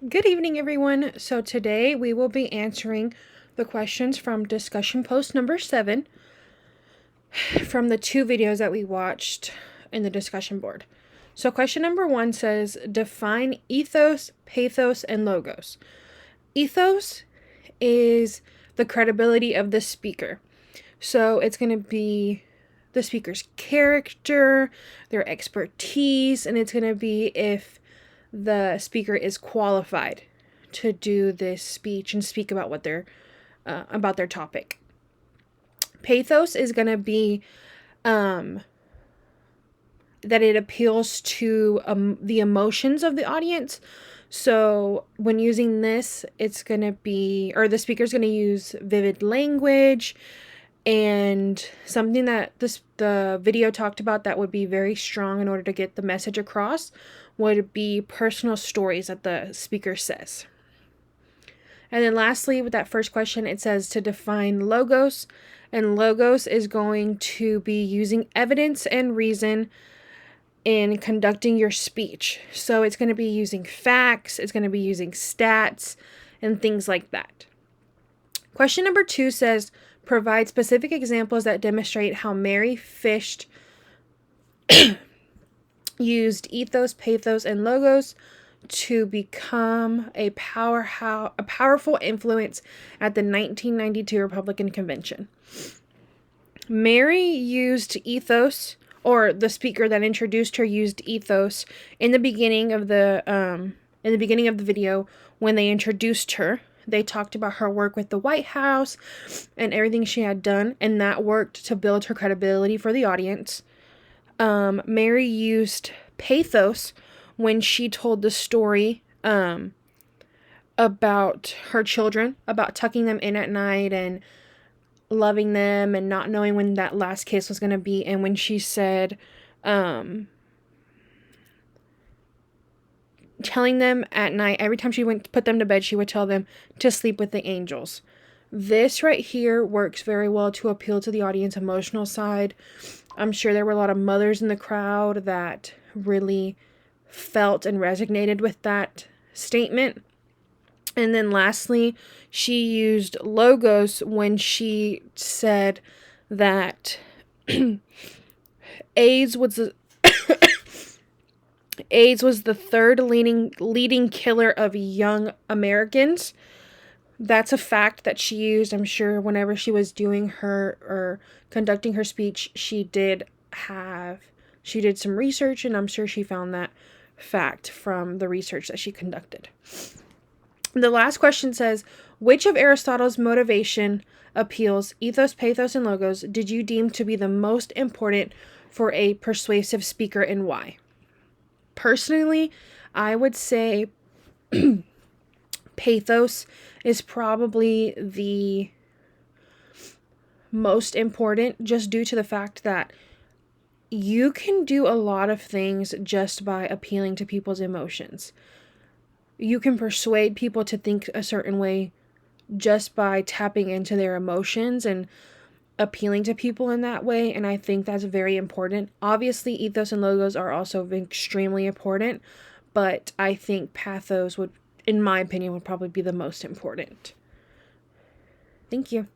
Good evening, everyone. So today we will be answering the questions from discussion post number 7 from the 2 videos that we watched in the discussion board. So question number 1 says, define ethos, pathos, and logos. Ethos is the credibility of the speaker. So it's going to be the speaker's character, their expertise, and it's going to be if the speaker is qualified to do this speech and speak about what they're about their topic. Pathos is going to be that it appeals to the emotions of the audience. So when using this, it's going to be, or the speaker's going to use vivid language, and something that the video talked about that would be very strong in order to get the message across would be personal stories that the speaker says. And then lastly, with that first question, it says to define logos. And logos is going to be using evidence and reason in conducting your speech. So it's going to be using facts, it's going to be using stats, and things like that. Question number 2 says, provide specific examples that demonstrate how Mary Fish used ethos, pathos, and logos to become a powerful influence at the 1992 Republican Convention. Mary used ethos, or the speaker that introduced her used ethos in the beginning of the video when they introduced her. They talked about her work with the White House and everything she had done, and that worked to build her credibility for the audience. Mary used pathos when she told the story about her children, about tucking them in at night and loving them and not knowing when that last kiss was going to be. And when she said, telling them at night, every time she went to put them to bed, she would tell them to sleep with the angels. This right here works very well to appeal to the audience emotional side. I'm sure there were a lot of mothers in the crowd that really felt and resonated with that statement. And then lastly, she used logos when she said that AIDS was the third leading killer of young Americans. That's a fact that she used. I'm sure whenever she was doing her or conducting her speech, she did some research, and I'm sure she found that fact from the research that she conducted. The last question says, which of Aristotle's motivation appeals, ethos, pathos, and logos, did you deem to be the most important for a persuasive speaker, and why? Personally, I would say pathos is probably the most important, just due to the fact that you can do a lot of things just by appealing to people's emotions. You can persuade people to think a certain way just by tapping into their emotions and appealing to people in that way, and I think that's very important. Obviously, ethos and logos are also extremely important, but I think pathos would, in my opinion, would probably be the most important. Thank you.